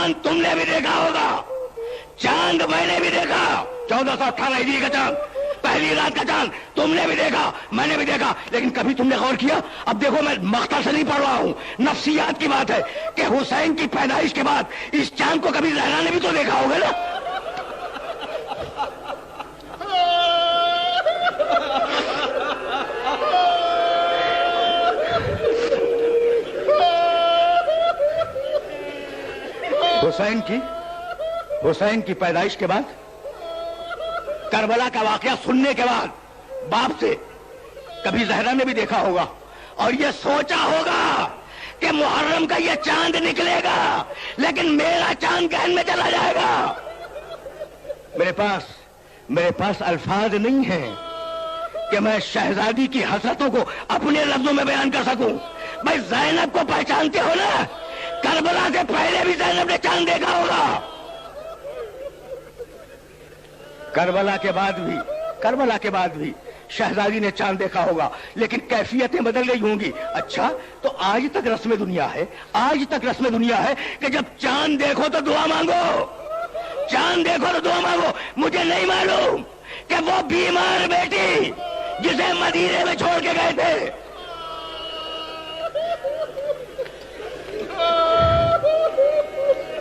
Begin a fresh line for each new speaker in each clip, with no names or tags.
चांद तुमने भी देखा होगा, चांद मैंने भी देखा, 1418 हिजरी का चांद, पहली रात का चांद तुमने भी देखा, मैंने भी देखा, लेकिन कभी तुमने गौर किया? अब देखो, मैं मख्तर से नहीं पढ़ रहा हूं, नफ्सियात की बात है कि हुसैन की पैदाइश के बाद इस चांद को कभी ज़हरा ने भी तो देखा होगा ना। हुसैन की पैदाइश के बाद, करबला का वाकया सुनने के बाद बाप से कभी ज़हरा ने भी देखा होगा और ये सोचा होगा कि मुहर्रम का ये चांद निकलेगा, लेकिन मेरा चांद गहन में चला जाएगा। मेरे पास अल्फाज नहीं हैं कि मैं शहजादी की हसरतों को अपने लफ्जों में बयान कर सकूं। भाई ज़ैनब को पहचानते हो ना, करबला से पहले भी ज़ैनब ने चांद देखा होगा, करबला के बाद भी शहजादी ने चांद देखा होगा, लेकिन कैफियतें बदल गई होंगी। अच्छा, तो आज तक रस्म दुनिया है कि जब चांद देखो तो दुआ मांगो। मुझे नहीं मालूम कि वो बीमार बेटी जिसे मदीने में छोड़ के गए थे,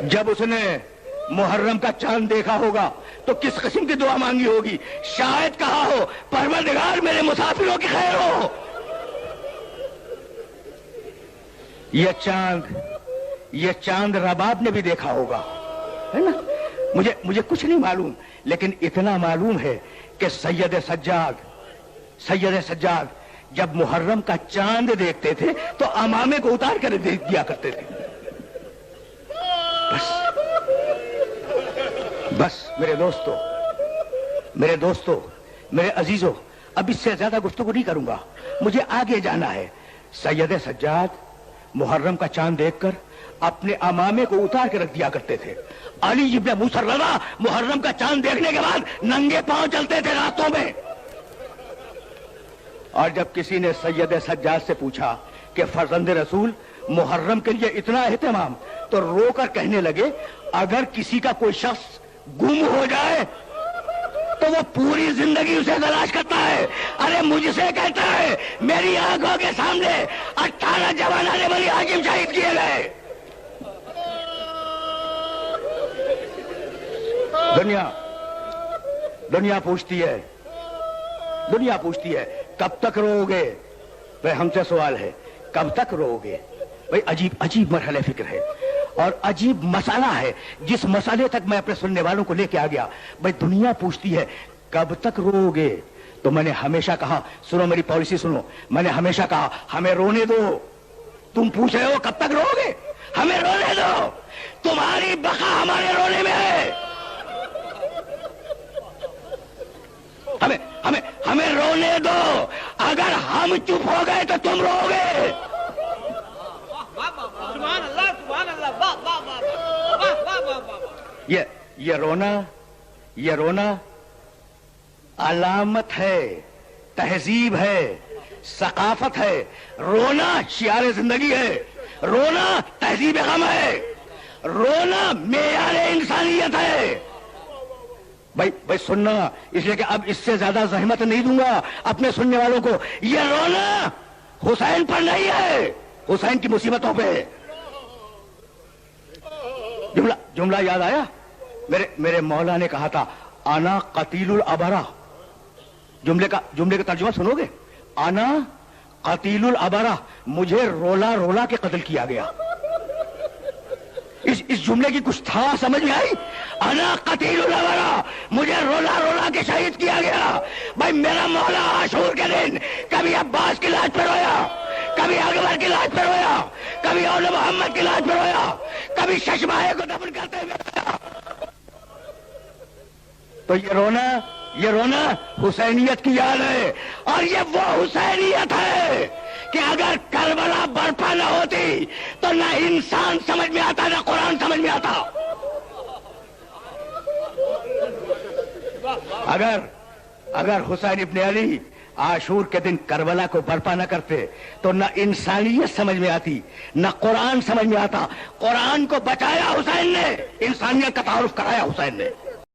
जब उसने मुहर्रम का चांद देखा होगा तो किस किस्म की दुआ मांगी होगी। शायद कहा हो, परवरदिगार मेरे मुसाफिरों की खैर हो। ये चांद रबाब ने भी देखा होगा, है ना। मुझे कुछ नहीं मालूम, लेकिन इतना मालूम है कि सैयद सज्जाद जब मुहर्रम का चांद देखते थे तो अमामे को उतार कर दिया करते थे। बस मेरे दोस्तों, मेरे अजीजों, अब इससे ज्यादा गुफ्तगू नहीं करूंगा, मुझे आगे जाना है। सैयद सज्जाद मुहर्रम का चांद देखकर अपने अमामे को उतार के रख दिया करते थे। अली इब्न मूसा रज़ा मुहर्रम का चांद देखने के बाद नंगे पांव चलते थे रास्तों में। और जब किसी ने सैयद सज्जाद से पूछा कि फर्जंद रसूल मुहर्रम के लिए इतना एहतमाम, तो रोकर कहने लगे, अगर किसी का कोई शख्स गुम हो जाए तो वो पूरी जिंदगी उसे तलाश करता है। अरे मुझसे कहता है, मेरी आंखों के सामने 18 जवान आने वाली हाकिम शहीद किए गए। दुनिया पूछती है कब तक रोओगे। भाई हमसे सवाल है, कब तक रोओगे। भाई अजीब मरहले फिक्र है और अजीब मसाला है, जिस मसाले तक मैं अपने सुनने वालों को लेके आ गया। भाई दुनिया पूछती है कब तक रोओगे, तो मैंने हमेशा कहा, सुनो मेरी पॉलिसी सुनो, मैंने हमेशा कहा हमें रोने दो। तुम पूछ रहे हो कब तक रोओगे, हमें रोने दो, तुम्हारी बका हमारे रोने में है। हमें रोने दो, अगर हम चुप हो गए तो तुम रोओगे। ये रोना अलामत है, तहजीब है, सकाफत है। रोना शियार जिंदगी है, रोना तहजीब गम है, रोना मेयार इंसानियत है। भाई सुनना, इसलिए कि अब इससे ज्यादा जहमत नहीं दूंगा अपने सुनने वालों को। ये रोना हुसैन पर नहीं है, हुसैन की मुसीबतों पे है। जुमला याद आया, मेरे मौला ने कहा था, आना कतीलुल अबरा। जुमले का तर्जुमा सुनोगे, आना कतीलुल अबरा, मुझे रोला रोला के कत्ल किया गया। इस जुमले की कुछ था समझ में आई? अना कतीलुल अबरा, मुझे रोला रोला के शहीद किया गया। भाई मेरा मौला आशूर के दिन कभी अब्बास की लाश पर रोया, कभी अकबर की लाश पर रोया, कभी औले मोहम्मद की लाश पर रोया, कभी शशमाहे को दफन करते हुए रोया। तो ये रोना हुसैनियत की याद है, और ये वो हुसैनियत है कि अगर करबला बर्पा न होती तो ना इंसान समझ में आता, ना कुरान समझ में आता। अगर हुसैन इब्न अली عاشور کے دن کربلا کو برپا نہ کرتے تو نہ انسانیت سمجھ میں آتی نہ قرآن سمجھ میں آتا. قرآن کو بچایا حسین نے, انسانیت کا تعارف کرایا حسین نے.